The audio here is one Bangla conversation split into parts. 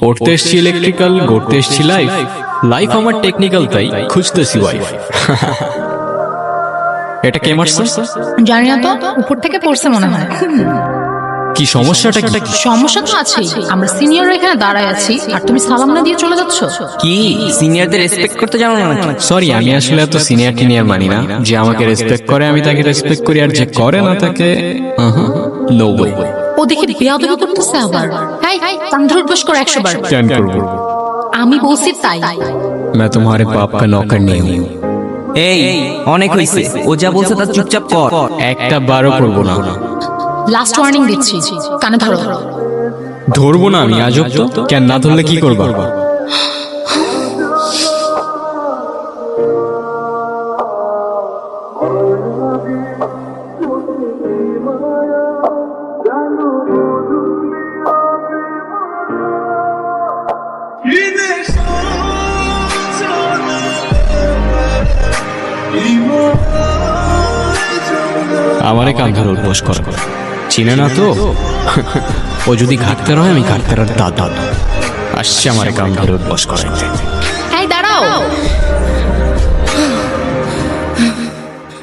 পড়তে এসছি ইলেকট্রিক্যাল, গড়তে এসছি লাইফ। লাইফ আমার টেকনিক্যাল, তাই খুঁজতেছি ওয়াইফ। এটা কে মারছে? জানি না তো, উপর থেকে পড়ছে মনে হয়। কি সমস্যাটা কি? সমস্যা তো আছেই, আমরা সিনিয়র এখানে দাঁড়ায় আছি আর তুমি সালাম না দিয়ে চলে যাচ্ছ। কি সিনিয়রদের রেসপেক্ট করতে জানো না নাকি? সরি, আমি আসলে এত সিনিয়র টিনিয়র মানি না। যে আমাকে রেসপেক্ট করে আমি তাকে রেসপেক্ট করি, আর যে করে না তাকে নো ওয়ে। ও দেখি বেয়াদবি করতেছে আবার। হাই হাই, কান্ধর উঠবস করে 100 বার। কেন করবো? আমি বলছি তাই। मैं तुम्हारे बाप का नौकर नहीं हूँ। এই অনেক হইছে, ও যা বলছে তা চুপচাপ কর। একটা বারও করবো না। লাস্ট ওয়ার্নিং দিচ্ছি, কানে ধরো। ধরবো না আমি, আজব তো। কেন না ধরলে কি করবা? আমারে কাঁধার উদ্বোস করা চিনে না তো। ও যদি ঘাটতে রয়, আমি ঘাটতে দাদা আসছে আমারে কাঁধার উদ্বোস করাইতে। এই দাঁড়াও।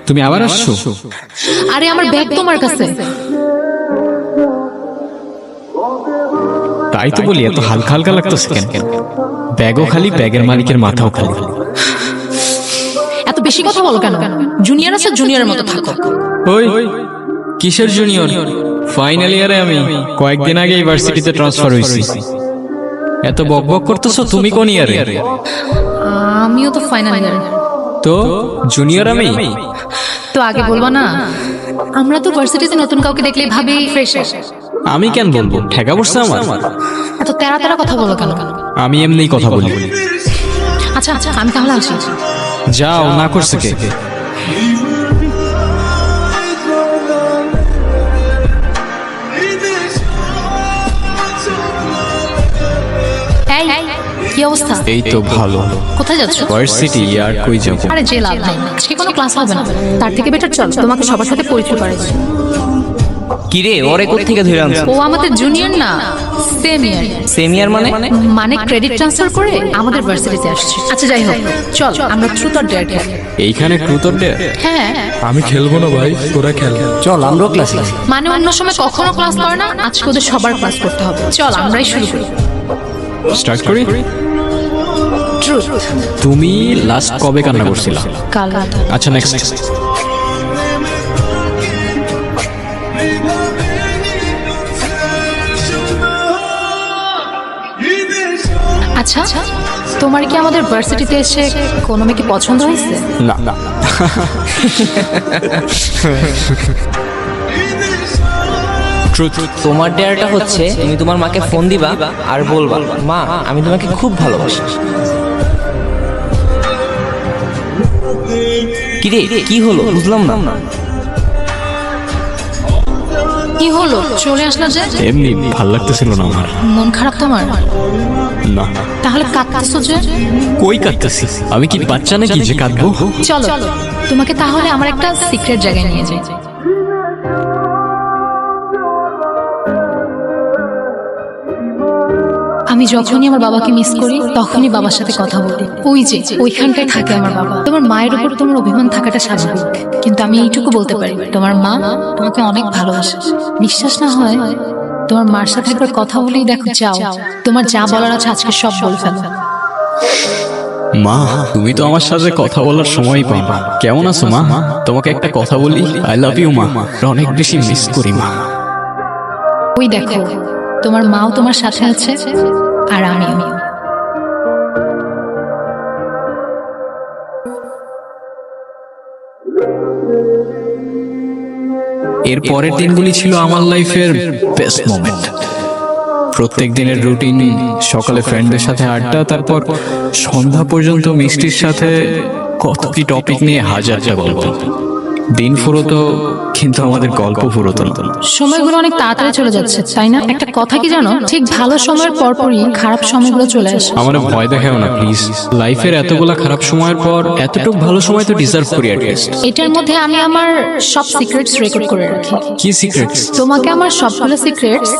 তুমি আবার আসছো? আরে আমার ব্যাগ তোমার কাছে। তাই তো বলি, এত হালকা হালকা লাগতেছে কেন? ব্যাগও খালি, ব্যাগের মালিকের মাথাও খালি। এত বেশি কথা বলো কেন? জুনিয়র আছে, জুনিয়রের মতো থাকো। ওই কিসের জুনিয়র? ফাইনাল ইয়ারে আমি কয়েকদিন আগে ইউনিভার্সিটিতে ট্রান্সফার হইছি। এত বকবক করতেছো, তুমি কোন ইয়ারে? আমিও তো ফাইনাল ইয়ার। তো জুনিয়র আমি। তো আগে বলবা না? আমরা তো ভার্সিটিতে নতুন কাউকে দেখলেই ভাবি ফ্রেশার। আমি কেন বলবো? ঠেকা পড়ছে আমার। এত তেরা তেরা কথা বলো কেন? আমি এমনিই কথা বলি। আচ্ছা আচ্ছা, আমি তাহলে আসি। যাও, না করছে কে? এই কি অবস্থা? এই তো ভালো। কোথায় যাচ্ছ? ভার্সিটি। আর কই যাবো? আরে যে লাভ নাই, আজকে কোনো ক্লাস হবে না। তার থেকে বেটার চল তোমাকে সবার সাথে পরিচয় করাই দিই। কি রে, ওরে কোথা থেকে ধরে আনছো? ও আমাদের জুনিয়র না, সিনিয়র। সেমিয়ার মানে? মানে ক্রেডিট ট্রান্সফার করে আমাদের ভার্সিটিতে আসছে। আচ্ছা যাই হোক, চল আমরা ট্রুথ অর ডেয়ার খেলি। এইখানে ট্রুথ অর ডেয়ার? হ্যাঁ। আমি খেলবো না ভাই, তোরা খেল। চল আমরাও ক্লাসে। মানে অন্য সময় কখনো ক্লাস করে না, আজকে ওদের সবার ক্লাস করতে হবে। চল আমরাই শুরু করি। স্টার্ট করি। ট্রুথ। তুমি লাস্ট কবে কান্না করছিলা? কাল রাত। আচ্ছা নেক্সট। আচ্ছা, তোমার কি আমাদের ভার্সিটিতে এসে কোনো মেয়েকে পছন্দ হয়েছে? না না। ট্রুথ। তোমার ডেয়ারটা হচ্ছে তুমি তোমার মাকে ফোন দিবা আর বলবা, মা আমি তোমাকে খুব ভালোবাসি। কি রে, কি হলো বুঝলাম না। কি হলো, চলে আসলা যে? এমনি ভাল লাগতেছিল না আমার। মন খারাপ তোমার? না। তাহলে কাঁদতেছো যে? কই কাঁদতেছি? আমি কি বাচ্চা নাকি যে কাঁদবো? চলো তোমাকে তাহলে আমার একটা সিক্রেট জায়গায় নিয়ে যাই। আমি যখনই আমার বাবাকে মিস করি তখনই বাবার সাথে কথা বলি। ওই যে ওইখানটায় থাকে আমার বাবা। তোমার মায়ের উপর তোমার অভিমান থাকাটা স্বাভাবিক, কিন্তু আমি এইটুকু বলতে পারি, তোমার মা তোমাকে অনেক ভালোবাসে। বিশ্বাস না হয় তোমার মার সাথে একবার কথা বলেই দেখো। যাও, তোমার যা বলার আছে আজকে সব বলে ফেলো। মা, তুমি তো আমার সাথে কথা বলার সময় পাও না। কেমন আছো মা? তোমাকে একটা কথা বলি, আই লাভ ইউ মা। অনেক বেশি মিস করি মা। ওই দেখো, তোমার মাও তোমার সাথে আছে আর আমিও। এর পরের দিনগুলি ছিল আমার লাইফের বেস্ট মোমেন্ট। প্রত্যেক দিনের রুটিন, সকালে ফ্রেন্ডদের সাথে আড্ডা, তারপর সন্ধ্যা পর্যন্ত মিষ্টির সাথে কত কি টপিক নিয়ে হাজারটা গল্প। দিন ফুরোতো, কিন্তু আমাদের গল্প ফুরোতো না। সময়গুলো অনেক তাড়াতাড়ি চলে যাচ্ছে, তাই না? একটা কথা কি জানো, ঠিক ভালো সময়ের পরপরই খারাপ সময়গুলো চলে আসে। আমার ভয় দেখাও না প্লিজ। লাইফের এতগুলা খারাপ সময়ের পর এতটুকু ভালো সময় তো ডিজার্ভ করি অ্যাট লিস্ট। এটার মধ্যে আমি আমার সব সিক্রেটস রেকর্ড করে রাখি। কি সিক্রেটস? তোমাকে আমার সবগুলো সিক্রেটস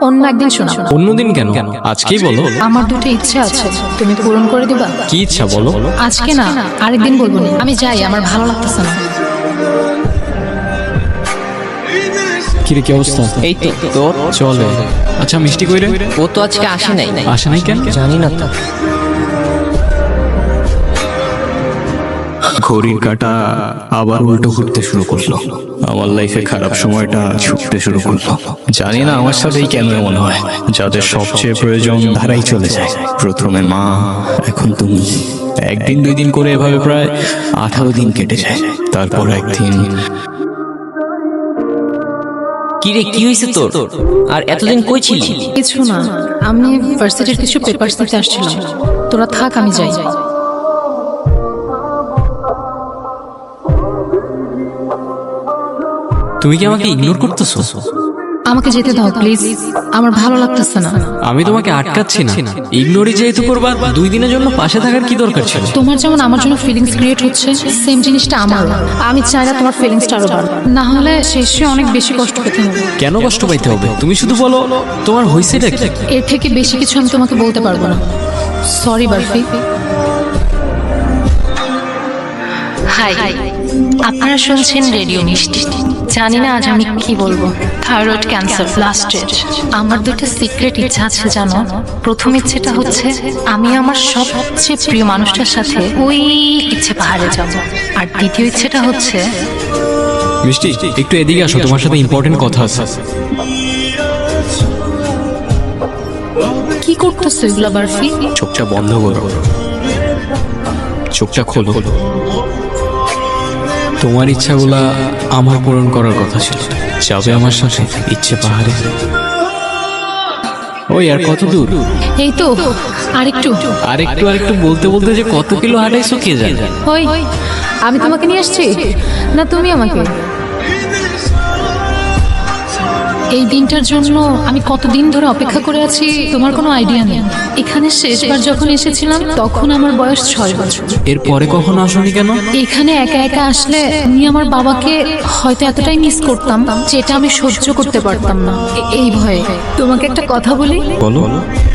অন্য একদিন শোনাও। অন্যদিন কেন? আজকেই বলো। আমার দুটো ইচ্ছা আছে, তুমি পূরণ করে দিবা? কি ইচ্ছা বলো? আজকে না, আরেকদিন বলবো না। আমি যাই, আমার ভালো লাগতেছে না। কিরে, কি অবস্থা? এই তো তোর। চলে। আচ্ছা, মিষ্টি কইরে? ও তো আজকে আসে নাই। আসে নাই কেন? জানি না তো। ঘড়ির কাঁটা আবার উল্টো ঘুরতে শুরু করলো। আমার লাইফে খারাপ সময়টা ছুটতে শুরু করলো। জানি না আমার সাথেই কেন এমন হয়। যাদের সবচেয়ে প্রয়োজন ধারাই চলে যায়। প্রথমে মা, এখন তুমি। একদিন দুই দিন করে এভাবে প্রায় 18 দিন কেটে যায়। তারপর একদিন কি রে, কি হয়েছে তোর? আর এতদিন কই ছিলি? কিছু না, আমি ভার্সিটির কিছু পেপারস দিতে আসছিলাম। তোরা থাক, আমি যাই। তুমি কি আমাকে ইগনোর করতেছো? আমাকে যেতে দাও প্লিজ, আমার ভালো লাগতেছে না। আমি তোমাকে আটকাচ্ছি না। ইগনোরই যেহেতু করবা, 2 দিনের জন্য পাশে থাকার কি দরকার ছিল? তোমার যেমন আমার জন্য ফিলিংস ক্রিয়েট হচ্ছে, সেম জিনিসটা আমারও। আমি চাই না তোমার ফিলিংসটা আরো বাড়ে, না হলে শেষে অনেক বেশি কষ্ট পেতে হবে। কেন কষ্ট পাইতে হবে? তুমি শুধু বলো তোমার হয়েছেটা কি। এর থেকে বেশি কিছু আমি তোমাকে বলতে পারবো না। সরি বার্ফি। হাই, আপনারা শুনছেন রেডিও মিষ্টি। জানি না আজ আমি কি বলবো। Thyroid cancer last stage. আমার দুটো সিক্রেট ইচ্ছা আছে জানো। প্রথম ইচ্ছেটা হচ্ছে আমি আমার সবচেয়ে প্রিয় মানুষটার সাথে ওই ইচ্ছে পাহাড়ে যাব। আর দ্বিতীয় ইচ্ছেটা হচ্ছে মিষ্টি, একটু এদিকে আসো, তোমার সাথে ইম্পর্টেন্ট কথা আছে। কি করতেছো এগুলা বার্ফি? চোখটা বন্ধ করো, চোখটা খোলো। তোমার ইচ্ছাগুলা আমার পূরণ করার কথা ছিল। যাবে আমার সাথে ইচ্ছে পাহাড়ে? ওই আর কত দূর? এই তো আরেকটু। আরেকটু বলতে বলতে যে কত কিলো হাঁটাইছো কে জানে। ওই, আমি তোমাকে নিয়ে আসছি না তুমি আমাকে? এই দিনটার জন্য আমি কতদিন ধরে অপেক্ষা করে আছি তোমার কোনো আইডিয়া নেই। এখানে শেষবার যখন এসেছিলাম তখন আমার বয়স 6 বছর। এরপরে কখনো আসোনি কেন? এখানে একা একা আসলে আমি আমার বাবাকে হয়তো এতটাই মিস করতাম যেটা আমি সহ্য করতে পারতাম না। এই ভয়ে তোমাকে একটা কথা বলি। বলো।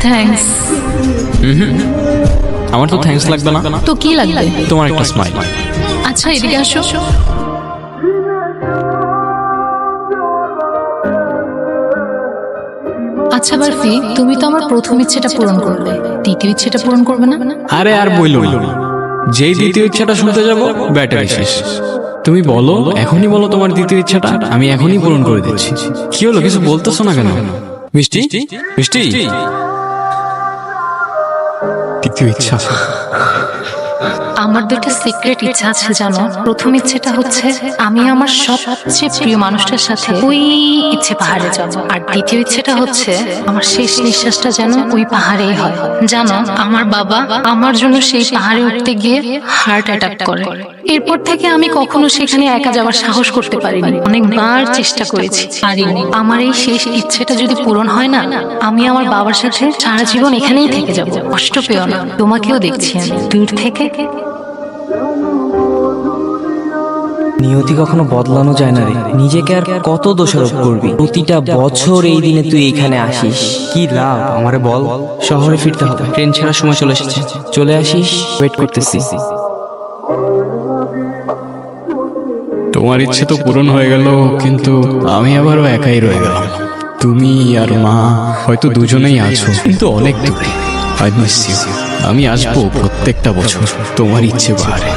থ্যাঙ্কস। আমার তো থ্যাঙ্কস লাগবে না। তো কি লাগবে? তোমার একটা স্মাইল। আচ্ছা, এদিকে আসো। আচ্ছা বার্ফি, তুমি তো আমার প্রথম ইচ্ছেটা পূরণ করলে, দ্বিতীয় ইচ্ছেটা পূরণ করবে না? আরে আর বইলো না, যেই দ্বিতীয় ইচ্ছাটা শুনতে যাবো ব্যাটারি শেষ। তুমি বলো, এখনই বলো তোমার দ্বিতীয় ইচ্ছাটা, আমি এখনই পূরণ করে দিচ্ছি। কি হলো, কিছু বলতেছো না কেন? মিষ্টি, মিষ্টি, দ্বিতীয় ইচ্ছা। আমার দুটো সিক্রেট ইচ্ছা আছে জানো। প্রথম ইচ্ছেটা হচ্ছে আমি আমার সবচেয়ে প্রিয় মানুষটার সাথে ওই ইচ্ছে পাহাড়ে যাব। আর দ্বিতীয় ইচ্ছেটা হচ্ছে আমার শেষ নিঃশ্বাসটা যেন ওই পাহাড়েই হয়। জানো, আমার বাবা আমার জন্য সেই পাহাড়ে উঠতে গিয়ে হার্ট অ্যাটাক করে। এরপর থেকে আমি কখনো সেখানে একা যাওয়ার সাহস করতে পারিনি। অনেকবার চেষ্টা করেছি, পারিনি। আমার এই শেষ ইচ্ছেটা যদি পূরণ হয় না, আমি আমার বাবার সাথে সারা জীবন এখানেই থেকে যাব। কষ্ট পেও না, তোমাকেও দেখছি আমি দূর থেকে। নিয়তি কখনো বদলানো যায় না রে। নিজেকে আর কত দোষারোপ করবি? প্রতিটা বছর এই দিনে তুই এখানে আসিস, কি লাভ আমারে বল? শহরে ফিরতে হবে, ট্রেন ছাড়ার সময় চলে এসেছে। চলে আসিস, ওয়েট করতেছি। তোমার ইচ্ছে তো পূরণ হয়ে গেল, কিন্তু আমি আবারও একাই রয়ে গেলাম। তুমি আর মা হয়তো দুজনেই আছো, কিন্তু অনেক দূরে। I miss you. আমি আসবো প্রত্যেকটা বছর তোমার ইচ্ছে পাহাড়ে।